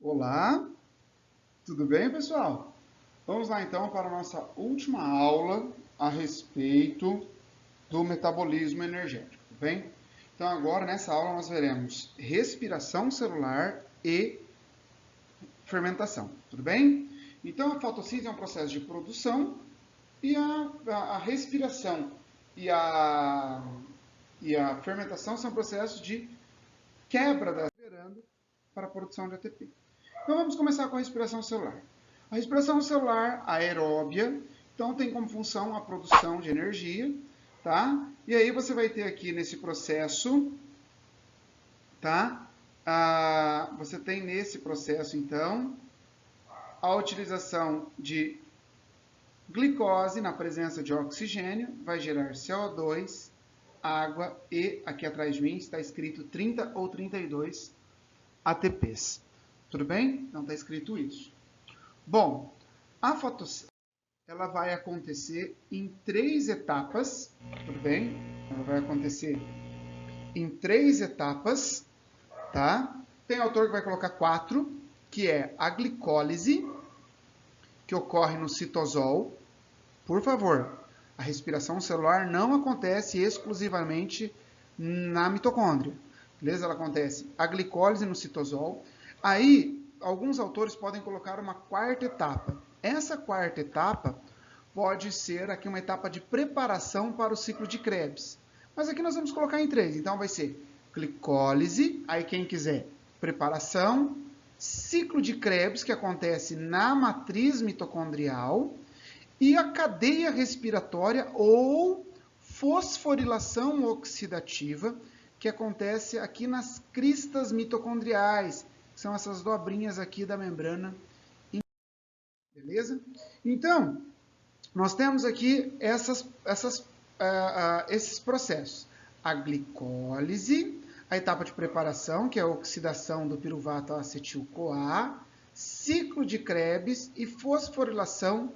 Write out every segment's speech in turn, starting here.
Olá, tudo bem, pessoal? Vamos lá então para a nossa última aula a respeito do metabolismo energético, tudo bem? Então agora nessa aula nós veremos respiração celular e fermentação, tudo bem? Então a fotossíntese é um processo de produção e a respiração e a fermentação são processos de quebra da para a produção de ATP. Então vamos começar com a respiração celular. A respiração celular aeróbia, então tem como função a produção de energia, tá? E aí você vai ter aqui nesse processo, tá? Você tem nesse processo, então, a utilização de glicose na presença de oxigênio, vai gerar CO2, água e, aqui atrás de mim, está escrito 30 ou 32 ATPs. Tudo bem? Então está escrito isso. Bom, a fotossíntese ela vai acontecer em 3 etapas, tudo bem? Ela vai acontecer em 3 etapas, tá? Tem autor que vai colocar 4, que é a glicólise, que ocorre no citosol. Por favor, a respiração celular não acontece exclusivamente na mitocôndria, beleza? Ela acontece a glicólise no citosol. Aí, alguns autores podem colocar uma 4ª etapa. Essa 4ª etapa pode ser aqui uma etapa de preparação para o ciclo de Krebs. Mas aqui nós vamos colocar em 3. Então vai ser glicólise, aí quem quiser, preparação, ciclo de Krebs, que acontece na matriz mitocondrial, e a cadeia respiratória ou fosforilação oxidativa, que acontece aqui nas cristas mitocondriais, que são essas dobrinhas aqui da membrana. Beleza? Então, nós temos aqui esses processos. A glicólise, a etapa de preparação, que é a oxidação do piruvato ao acetil-CoA, ciclo de Krebs e fosforilação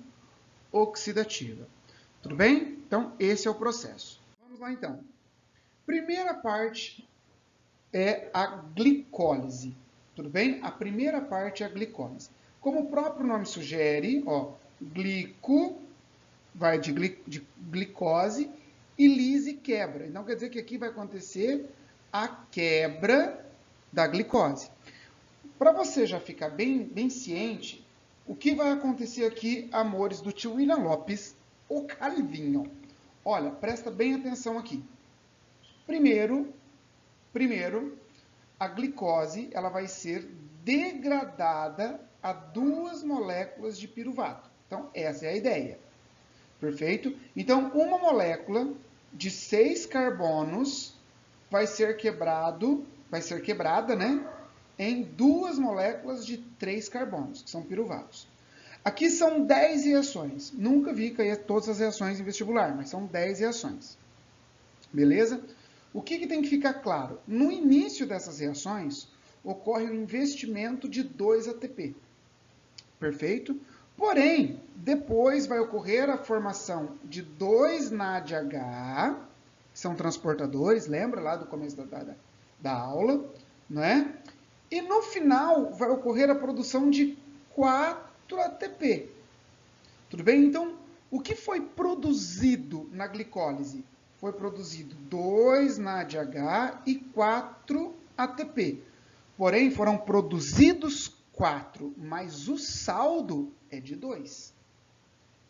oxidativa. Tudo bem? Então, esse é o processo. Vamos lá, então. Primeira parte é a glicólise. Tudo bem? A primeira parte é a glicólise. Como o próprio nome sugere, ó, glico vai de glicose e lise quebra. Então, quer dizer que aqui vai acontecer a quebra da glicose. Para você já ficar bem ciente, o que vai acontecer aqui, amores do tio William Lopes, o Calvinho? Olha, presta bem atenção aqui. Primeiro, a glicose ela vai ser degradada a 2 moléculas de piruvato. Então, essa é a ideia. Perfeito? Então, uma molécula de 6 carbonos vai ser quebrada, né? Em 2 moléculas de 3 carbonos, que são piruvatos. Aqui são 10 reações. Nunca vi cair todas as reações em vestibular, mas são 10 reações. Beleza? O que tem que ficar claro? No início dessas reações, ocorre o investimento de 2 ATP. Perfeito? Porém, depois vai ocorrer a formação de 2 NADH, que são transportadores, lembra lá do começo da aula, não é? E no final vai ocorrer a produção de 4 ATP. Tudo bem? Então, o que foi produzido na glicólise? Foi produzido 2 NADH e 4 ATP. Porém, foram produzidos 4, mas o saldo é de 2.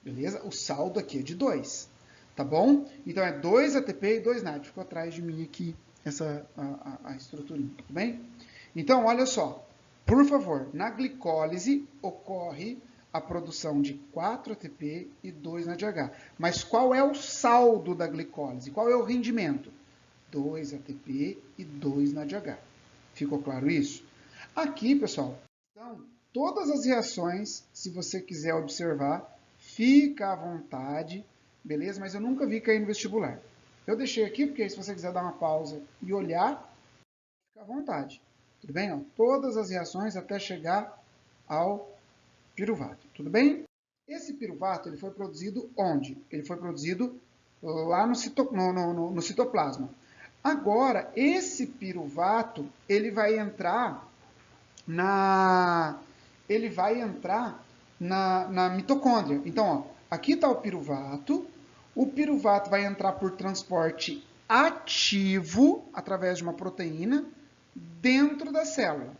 Beleza? O saldo aqui é de 2. Tá bom? Então, é 2 ATP e 2 NAD. Ficou atrás de mim aqui a estruturinha. Tudo bem? Então, olha só. Por favor, na glicólise ocorre a produção de 4 ATP e 2 NADH. Mas qual é o saldo da glicólise? Qual é o rendimento? 2 ATP e 2 NADH. Ficou claro isso? Aqui, pessoal, então, todas as reações, se você quiser observar, fica à vontade, beleza? Mas eu nunca vi cair no vestibular. Eu deixei aqui, porque aí, se você quiser dar uma pausa e olhar, fica à vontade. Tudo bem? Ó, todas as reações até chegar ao piruvato. Tudo bem? Esse piruvato ele foi produzido onde? Ele foi produzido lá no citoplasma. Agora, esse piruvato ele vai entrar ele vai entrar na mitocôndria. Então, ó, aqui está o piruvato vai entrar por transporte ativo, através de uma proteína, dentro da célula.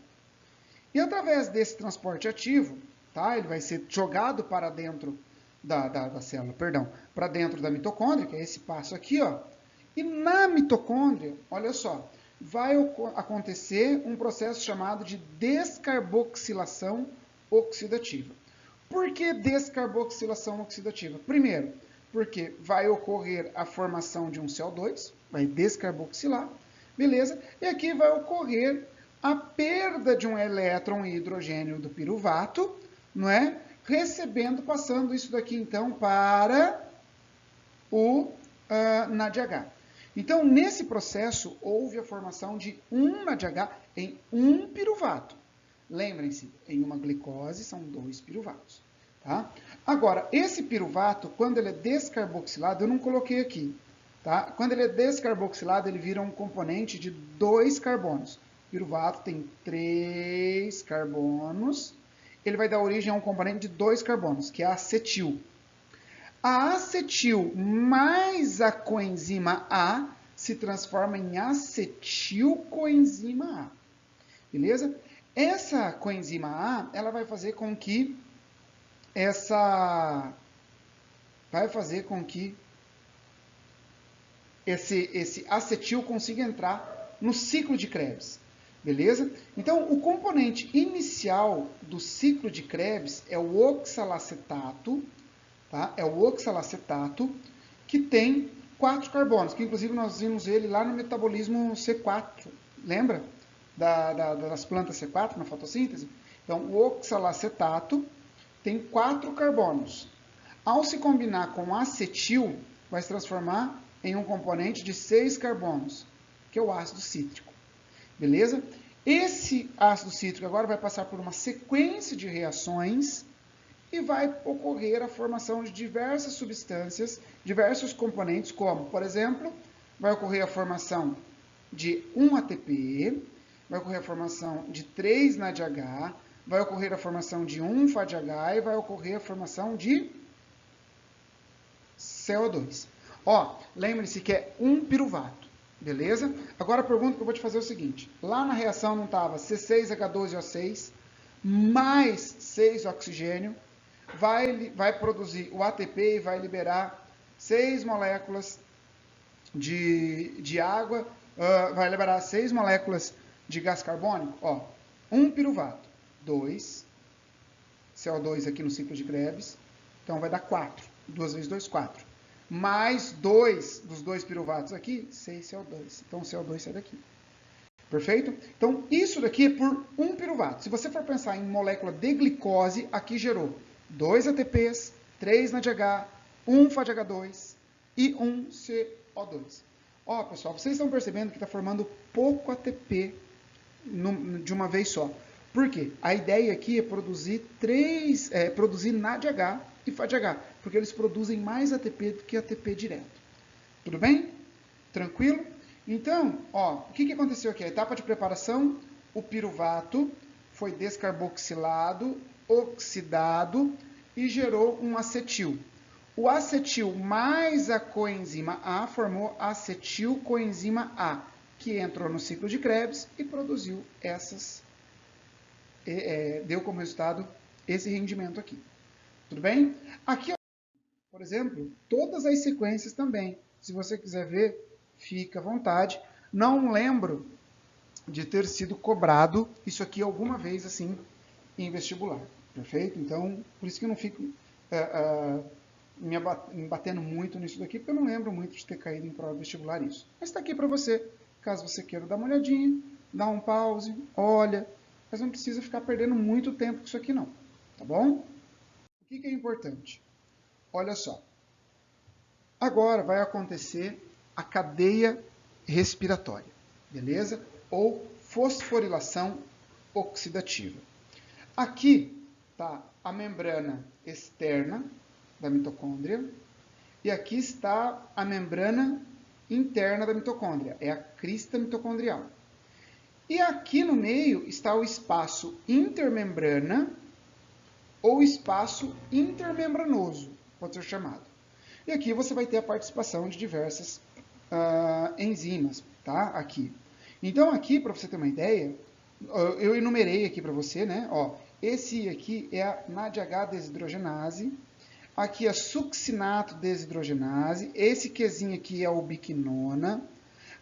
E através desse transporte ativo, tá, ele vai ser jogado para dentro da célula, perdão, para dentro da mitocôndria, que é esse passo aqui, ó. E na mitocôndria, olha só, vai acontecer um processo chamado de descarboxilação oxidativa. Por que descarboxilação oxidativa? Primeiro, porque vai ocorrer a formação de um CO2, vai descarboxilar, beleza? E aqui vai ocorrer a perda de um elétron e hidrogênio do piruvato, não é? Passando isso daqui então para o NADH. Então, nesse processo, houve a formação de um NADH em um piruvato. Lembrem-se, em uma glicose são 2 piruvatos. Tá? Agora, esse piruvato, quando ele é descarboxilado, eu não coloquei aqui. Tá? Quando ele é descarboxilado, ele vira um componente de 2 carbonos. O piruvato tem 3 carbonos. Ele vai dar origem a um componente de 2 carbonos, que é a acetil. A acetil mais a coenzima A se transforma em acetilcoenzima A. Beleza? Essa coenzima A, ela vai fazer com que esse acetil consiga entrar no ciclo de Krebs. Beleza? Então, o componente inicial do ciclo de Krebs é o oxalacetato, tá? É o oxalacetato, que tem 4 carbonos, que inclusive nós vimos ele lá no metabolismo C4, lembra? Das plantas C4 na fotossíntese. Então, o oxalacetato tem 4 carbonos. Ao se combinar com acetil, vai se transformar em um componente de 6 carbonos, que é o ácido cítrico. Beleza? Esse ácido cítrico agora vai passar por uma sequência de reações e vai ocorrer a formação de diversas substâncias, diversos componentes, como, por exemplo, vai ocorrer a formação de 1 ATP, vai ocorrer a formação de 3 NADH, vai ocorrer a formação de 1 FADH e vai ocorrer a formação de CO2. Ó, lembre-se que é um piruvato. Beleza? Agora a pergunta que eu vou te fazer é o seguinte. Lá na reação não estava C6H12O6 mais 6 oxigênio. Vai produzir o ATP e vai liberar 6 moléculas de água. Vai liberar 6 moléculas de gás carbônico. Ó, um piruvato. 2. CO2 aqui no ciclo de Krebs. Então vai dar 4. 2 vezes 2, 4. Mais 2 dos 2 piruvatos aqui, 6 CO2. Então, o CO2 sai daqui. Perfeito? Então, isso daqui é por um piruvato. Se você for pensar em molécula de glicose, aqui gerou 2 ATPs, 3 NADH, 1 FADH2 e 1 CO2. Ó, pessoal, vocês estão percebendo que está formando pouco ATP de uma vez só. Por quê? A ideia aqui é produzir NADH e FADH, porque eles produzem mais ATP do que ATP direto. Tudo bem? Tranquilo? Então, ó, o que aconteceu aqui? A etapa de preparação, o piruvato foi descarboxilado, oxidado e gerou um acetil. O acetil mais a coenzima A formou acetilcoenzima A, que entrou no ciclo de Krebs e produziu deu como resultado esse rendimento aqui. Tudo bem? Aqui, por exemplo, todas as sequências também. Se você quiser ver, fica à vontade. Não lembro de ter sido cobrado isso aqui alguma vez assim em vestibular. Perfeito? Então, por isso que eu não fico me batendo muito nisso daqui, porque eu não lembro muito de ter caído em prova vestibular isso. Mas está aqui para você, caso você queira dar uma olhadinha, dar um pause, olha, mas não precisa ficar perdendo muito tempo com isso aqui não, tá bom? O que é importante? Olha só, agora vai acontecer a cadeia respiratória, beleza? Ou fosforilação oxidativa. Aqui está a membrana externa da mitocôndria e aqui está a membrana interna da mitocôndria, é a crista mitocondrial. E aqui no meio está o espaço intermembrana ou espaço intermembranoso, pode ser chamado. E aqui você vai ter a participação de diversas enzimas, tá? Aqui. Então aqui, para você ter uma ideia, eu enumerei aqui para você, né? Ó, esse aqui é a NADH desidrogenase, aqui é succinato desidrogenase, esse Qzinho aqui é a ubiquinona,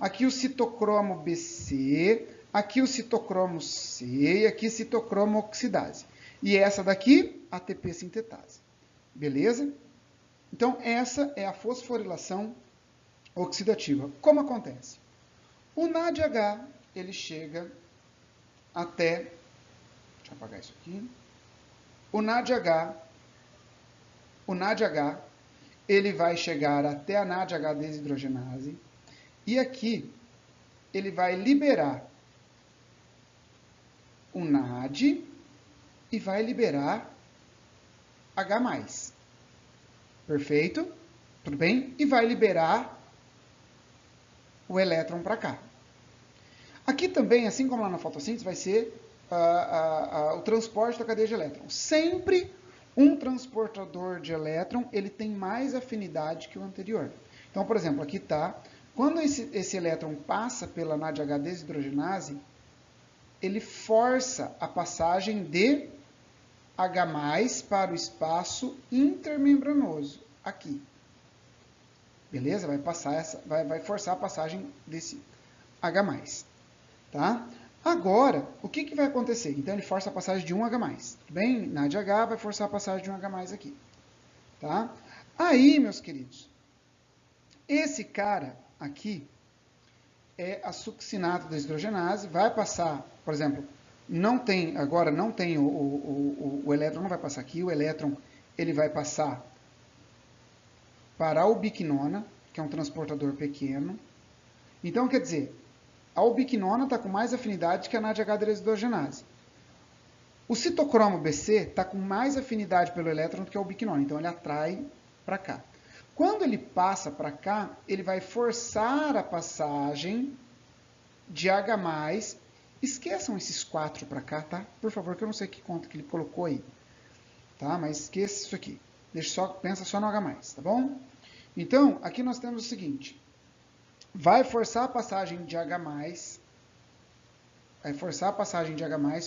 aqui o citocromo BC, aqui o citocromo C e aqui citocromo oxidase. E essa daqui, ATP sintetase. Beleza? Então, essa é a fosforilação oxidativa. Como acontece? O NADH, ele chega até... Deixa eu apagar isso aqui. O NADH, ele vai chegar até a NADH desidrogenase. E aqui, ele vai liberar o NAD e vai liberar H+. Perfeito? Tudo bem? E vai liberar o elétron para cá. Aqui também, assim como lá na fotossíntese, vai ser o transporte da cadeia de elétrons. Sempre um transportador de elétron, ele tem mais afinidade que o anterior. Então, por exemplo, aqui está, quando esse elétron passa pela NADH desidrogenase, ele força a passagem de H+ para o espaço intermembranoso, aqui. Beleza? Vai forçar a passagem desse H+. Tá? Agora, o que vai acontecer? Então, ele força a passagem de um H+. Tudo bem? NADH vai forçar a passagem de um H+ aqui. Tá? Aí, meus queridos, esse cara aqui é a succinato desidrogenase, vai passar, por exemplo, agora não tem o elétron, não vai passar aqui, o elétron ele vai passar para a ubiquinona, que é um transportador pequeno. Então, quer dizer, a ubiquinona está com mais afinidade que a NADH desidrogenase. O citocromo BC está com mais afinidade pelo elétron do que a ubiquinona, então ele atrai para cá. Quando ele passa para cá, ele vai forçar a passagem de H+. Esqueçam esses 4 para cá, tá? Por favor, que eu não sei que conta que ele colocou aí. Tá? Mas esqueça isso aqui. Pensa só no H+, tá bom? Então, aqui nós temos o seguinte. Vai forçar a passagem de H+,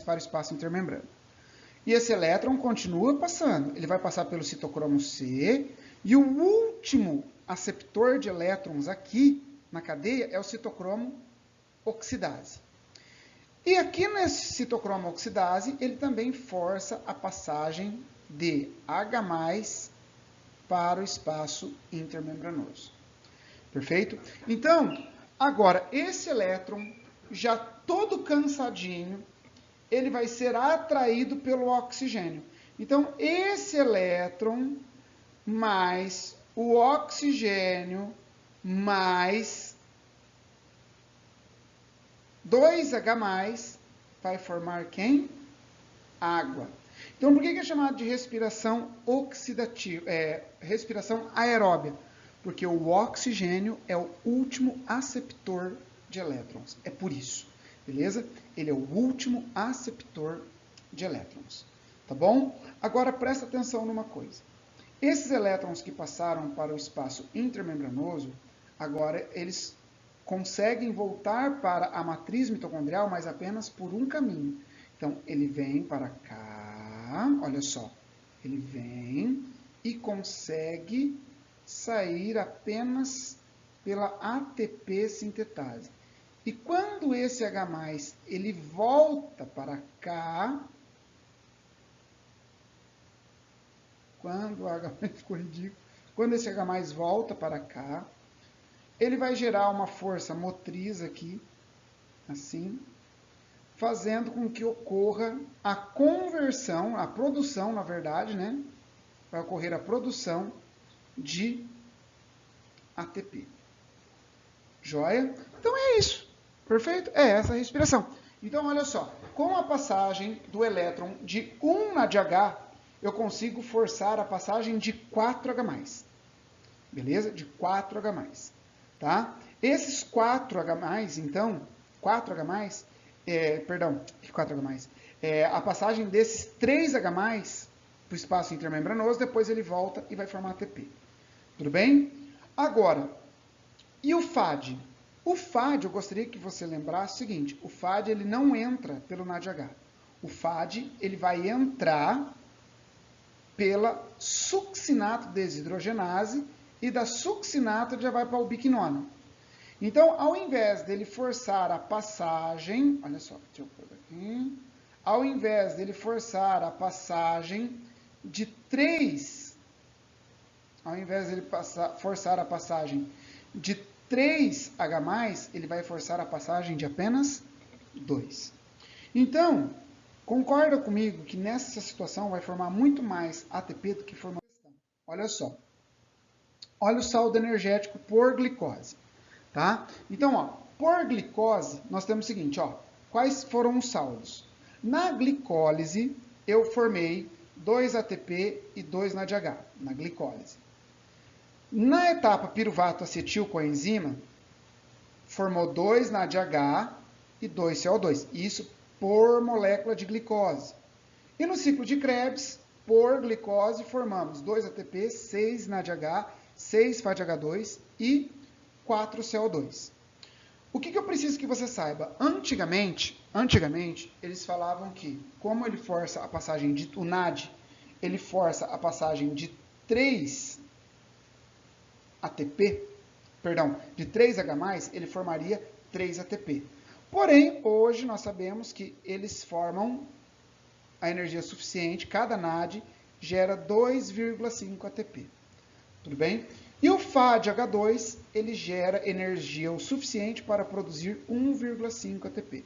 para o espaço intermembrano. E esse elétron continua passando. Ele vai passar pelo citocromo C. E o último aceptor de elétrons aqui na cadeia é o citocromo oxidase. E aqui nesse citocromo oxidase, ele também força a passagem de H+ para o espaço intermembranoso. Perfeito? Então, agora, esse elétron, já todo cansadinho, ele vai ser atraído pelo oxigênio. Então, esse elétron mais o oxigênio mais 2H+, vai formar quem? Água. Então, por que é chamado de respiração oxidativa? Respiração aeróbia? Porque o oxigênio é o último aceptor de elétrons. É por isso, beleza? Ele é o último aceptor de elétrons. Tá bom? Agora, presta atenção numa coisa. Esses elétrons que passaram para o espaço intermembranoso, agora eles conseguem voltar para a matriz mitocondrial, mas apenas por um caminho. Então, ele vem para cá, olha só, ele vem e consegue sair apenas pela ATP sintetase. E quando esse H+, ele volta para cá, quando esse H+ volta para cá, ele vai gerar uma força motriz aqui, assim, fazendo com que ocorra a conversão, a produção, na verdade, né? Vai ocorrer a produção de ATP. Joia? Então é isso. Perfeito? É essa a respiração. Então, olha só. Com a passagem do elétron de 1 NADH, eu consigo forçar a passagem de 4H+. Beleza? De 4H+. Tá? Esses 4H+, então, 4H+, perdão, 4H+, a passagem desses 3H+, para o espaço intermembranoso, depois ele volta e vai formar ATP. Tudo bem? Agora, e o FAD? O FAD, eu gostaria que você lembrasse o seguinte, o FAD ele não entra pelo NADH. O FAD ele vai entrar pela succinato desidrogenase e da succinato ele já vai para a ubiquinona. Então, ao invés dele forçar a passagem, olha só, deixa eu pôr aqui, ao invés dele forçar a passagem de 3, ao invés dele forçar a passagem de 3H+, ele vai forçar a passagem de apenas 2. Então, concorda comigo que nessa situação vai formar muito mais ATP do que formar... Olha só. Olha o saldo energético por glicose. Tá? Então, ó, por glicose, nós temos o seguinte, ó, quais foram os saldos? Na glicólise, eu formei 2 ATP e 2 NADH, na glicólise. Na etapa piruvato acetil coenzima, formou 2 NADH e 2 CO2. Isso por molécula de glicose. E no ciclo de Krebs, por glicose, formamos 2 ATP, 6 NADH, 6 FADH2 e 4 CO2. O que eu preciso que você saiba? Antigamente, eles falavam que, como ele força a passagem de... O NAD, ele força a passagem de 3 ATP, perdão, de 3H+, ele formaria 3 ATP. Porém, hoje nós sabemos que eles formam a energia suficiente, cada NAD gera 2,5 ATP. Tudo bem? E o FADH2, ele gera energia o suficiente para produzir 1,5 ATP.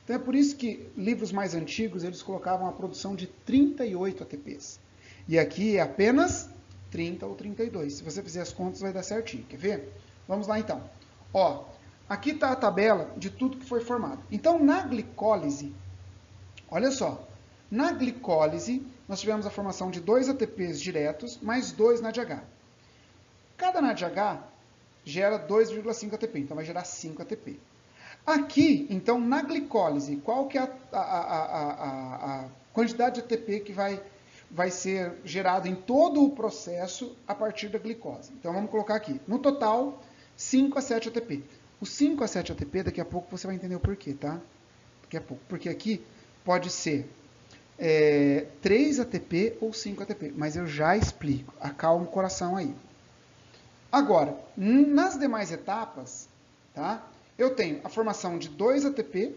Então é por isso que livros mais antigos, eles colocavam a produção de 38 ATPs. E aqui é apenas 30 ou 32. Se você fizer as contas, vai dar certinho. Quer ver? Vamos lá então. Ó, aqui está a tabela de tudo que foi formado. Então, na glicólise, olha só. Na glicólise, nós tivemos a formação de 2 ATPs diretos, mais 2 NADH. Cada NADH gera 2,5 ATP, então vai gerar 5 ATP. Aqui, então, na glicólise, qual que é a quantidade de ATP que vai ser gerado em todo o processo a partir da glicose? Então, vamos colocar aqui. No total, 5 a 7 ATP. Os 5 a 7 ATP, daqui a pouco você vai entender o porquê, tá? Daqui a pouco. Porque aqui pode ser 3 ATP ou 5 ATP, mas eu já explico. Acalma o coração aí. Agora, nas demais etapas, tá? Eu tenho a formação de 2 ATP,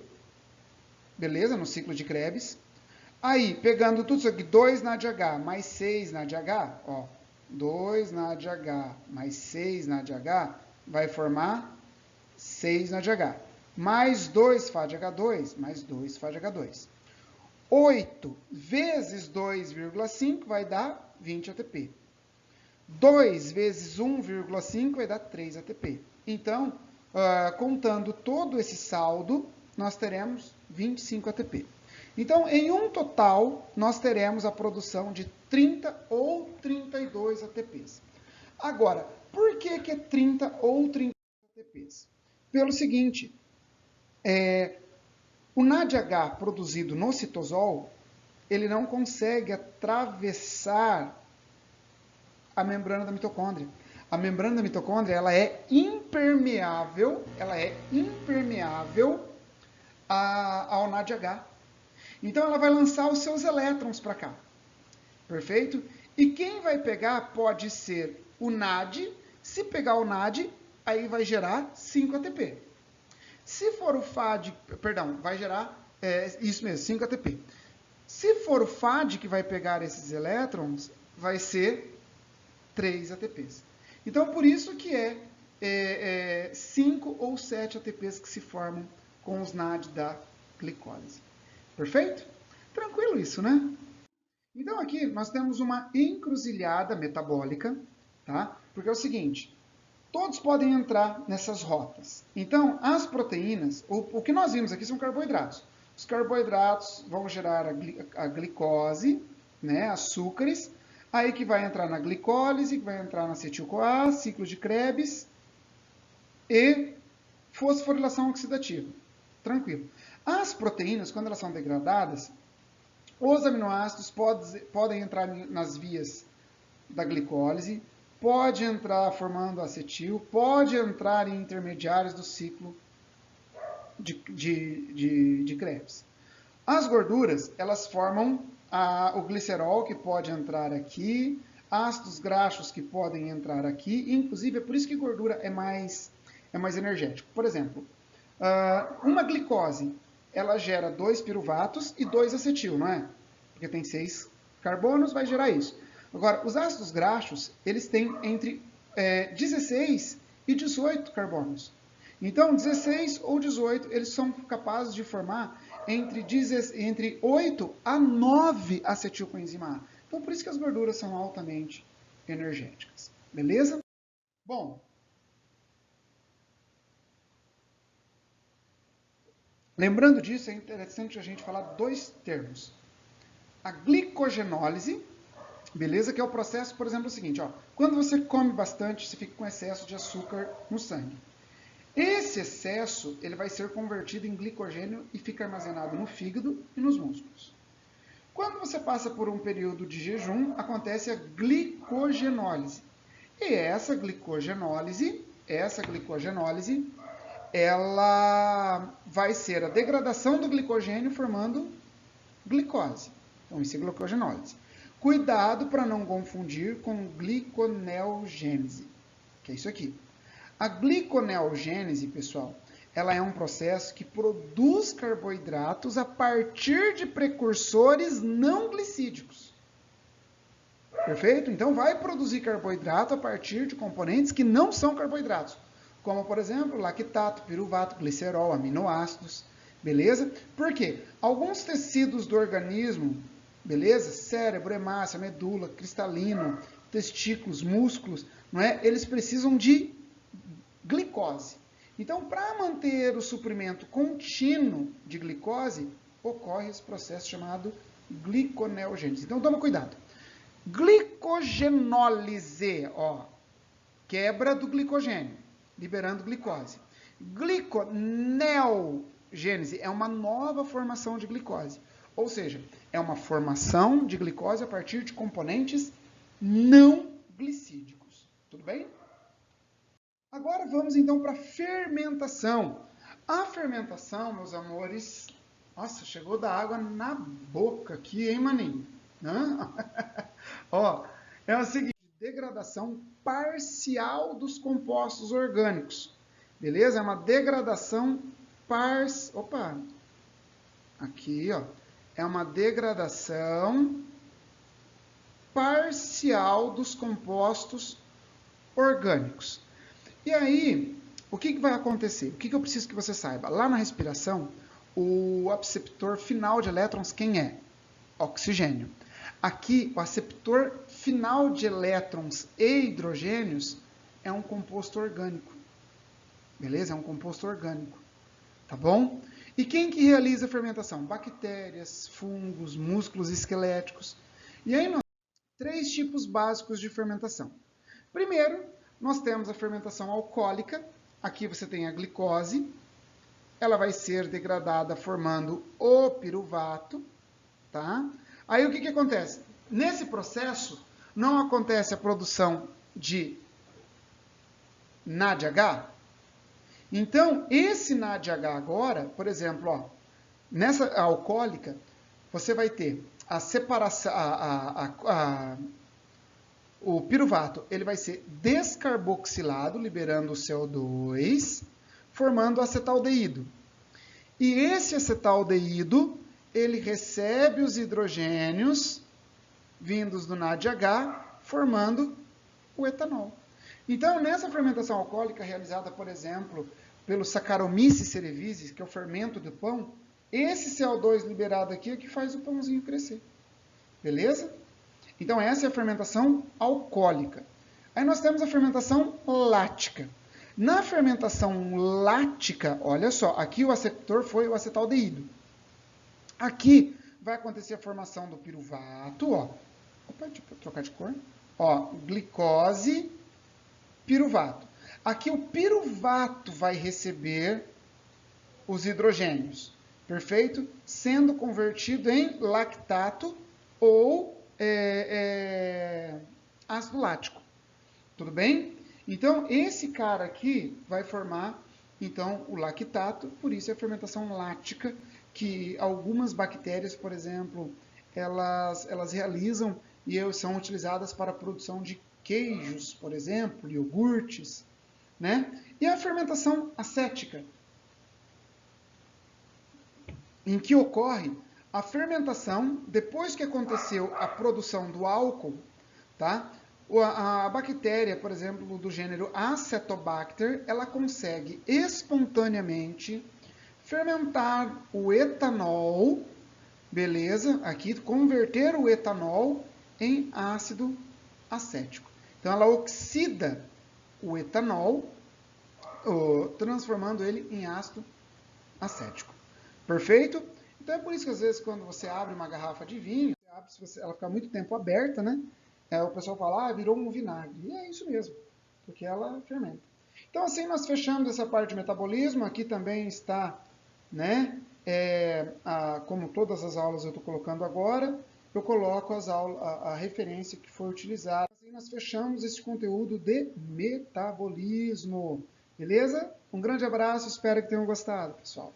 beleza? No ciclo de Krebs. Aí, pegando tudo isso aqui, 2 NADH mais 6 NADH, ó, 2 NADH mais 6 NADH vai formar 6 NADH. Mais 2 FADH2, mais 2 FADH2. 8 vezes 2,5 vai dar 20 ATP. 2 vezes 1,5 vai dar 3 ATP. Então, contando todo esse saldo, nós teremos 25 ATP. Então, em um total, nós teremos a produção de 30 ou 32 ATPs. Agora, por que é 30 ou 32 ATPs? Pelo seguinte, o NADH produzido no citosol, ele não consegue atravessar a membrana da mitocôndria. A membrana da mitocôndria, ela é impermeável ao NADH. Então, ela vai lançar os seus elétrons para cá. Perfeito? E quem vai pegar pode ser o NAD. Se pegar o NAD, aí vai gerar 5 ATP. Se for o FAD, perdão, vai gerar, isso mesmo, 5 ATP. Se for o FAD que vai pegar esses elétrons, vai ser 3 ATPs. Então, por isso que 5 ou 7 ATPs que se formam com os NAD da glicólise. Perfeito? Tranquilo isso, né? Então, aqui nós temos uma encruzilhada metabólica, tá? Porque é o seguinte, todos podem entrar nessas rotas. Então, as proteínas, o que nós vimos aqui são carboidratos. Os carboidratos vão gerar a glicose, né, açúcares, aí que vai entrar na glicólise, que vai entrar na acetil-CoA, ciclo de Krebs e fosforilação oxidativa. Tranquilo. As proteínas, quando elas são degradadas, os aminoácidos podem entrar nas vias da glicólise, pode entrar formando acetil, pode entrar em intermediários do ciclo de Krebs. As gorduras, elas formam o glicerol, que pode entrar aqui, ácidos graxos que podem entrar aqui, inclusive é por isso que gordura é mais energético. Por exemplo, uma glicose, ela gera 2 piruvatos e 2 acetil, não é? Porque tem 6 carbonos, vai gerar isso. Agora, os ácidos graxos, eles têm entre 16 e 18 carbonos. Então, 16 ou 18, eles são capazes de formar entre 8 a 9 acetilcoenzima A. Então, por isso que as gorduras são altamente energéticas. Beleza? Bom, lembrando disso, é interessante a gente falar 2 termos. A glicogenólise, beleza? Que é o processo, por exemplo, o seguinte, ó, quando você come bastante, você fica com excesso de açúcar no sangue. Esse excesso, ele vai ser convertido em glicogênio e fica armazenado no fígado e nos músculos. Quando você passa por um período de jejum, acontece a glicogenólise. E essa glicogenólise, ela vai ser a degradação do glicogênio formando glicose. Então, isso é glicogenólise. Cuidado para não confundir com gliconeogênese, que é isso aqui. A gliconeogênese, pessoal, ela é um processo que produz carboidratos a partir de precursores não glicídicos. Perfeito? Então, vai produzir carboidrato a partir de componentes que não são carboidratos, como, por exemplo, lactato, piruvato, glicerol, aminoácidos. Beleza? Por quê? Alguns tecidos do organismo, beleza? Cérebro, hemácia, medula, cristalino, testículos, músculos, não é? Eles precisam de glicose. Então, para manter o suprimento contínuo de glicose, ocorre esse processo chamado gliconeogênese. Então, toma cuidado. Glicogenólise, ó, quebra do glicogênio, liberando glicose. Gliconeogênese é uma nova formação de glicose. Ou seja, é uma formação de glicose a partir de componentes não glicídicos. Tudo bem? Agora vamos então para a fermentação. A fermentação, meus amores... Nossa, chegou da água na boca aqui, hein, maninho? Ó, é o seguinte, degradação parcial dos compostos orgânicos. Beleza? É uma degradação parcial... Opa! Aqui, ó. É uma degradação parcial dos compostos orgânicos. E aí, o que vai acontecer? O que eu preciso que você saiba? Lá na respiração, o aceptor final de elétrons, quem é? Oxigênio. Aqui, o aceptor final de elétrons e hidrogênios é um composto orgânico. Beleza? É um composto orgânico. Tá bom? E quem que realiza a fermentação? Bactérias, fungos, músculos esqueléticos. E aí nós temos 3 tipos básicos de fermentação. Primeiro, nós temos a fermentação alcoólica. Aqui você tem a glicose. Ela vai ser degradada formando o piruvato. Tá? Aí o que acontece? Nesse processo, não acontece a produção de NADH. Então, esse NADH agora, por exemplo, ó, nessa alcoólica, você vai ter a separação, o piruvato, ele vai ser descarboxilado, liberando o CO2, formando acetaldeído. E esse acetaldeído, ele recebe os hidrogênios vindos do NADH, formando o etanol. Então, nessa fermentação alcoólica realizada, por exemplo, pelo Saccharomyces cerevisiae, que é o fermento do pão, esse CO2 liberado aqui é que faz o pãozinho crescer. Beleza? Então, essa é a fermentação alcoólica. Aí nós temos a fermentação lática. Na fermentação lática, olha só, aqui o aceptor foi o acetaldeído. Aqui vai acontecer a formação do piruvato, ó. Opa, deixa eu trocar de cor. Ó, glicose, piruvato. Aqui o piruvato vai receber os hidrogênios. perfeito? Sendo convertido em lactato ou ácido lático, tudo bem? Então, esse cara aqui vai formar, então, o lactato, por isso é a fermentação lática, que algumas bactérias, por exemplo, elas realizam e são utilizadas para a produção de queijos, por exemplo, iogurtes, né? E a fermentação acética, em que ocorre a fermentação, depois que aconteceu a produção do álcool, tá? A bactéria, por exemplo, do gênero Acetobacter, ela consegue espontaneamente fermentar o etanol, beleza? Aqui, converter o etanol em ácido acético. Então, ela oxida o etanol, transformando ele em ácido acético. Perfeito? Então, é por isso que, às vezes, quando você abre uma garrafa de vinho, ela fica muito tempo aberta, né? O pessoal fala, ah, virou um vinagre. E é isso mesmo, porque ela fermenta. Então, assim, nós fechamos essa parte de metabolismo. Aqui também está, né? Como todas as aulas eu estou colocando agora, eu coloco a referência que foi utilizada. Assim, nós fechamos esse conteúdo de metabolismo. Beleza? Um grande abraço, espero que tenham gostado, pessoal.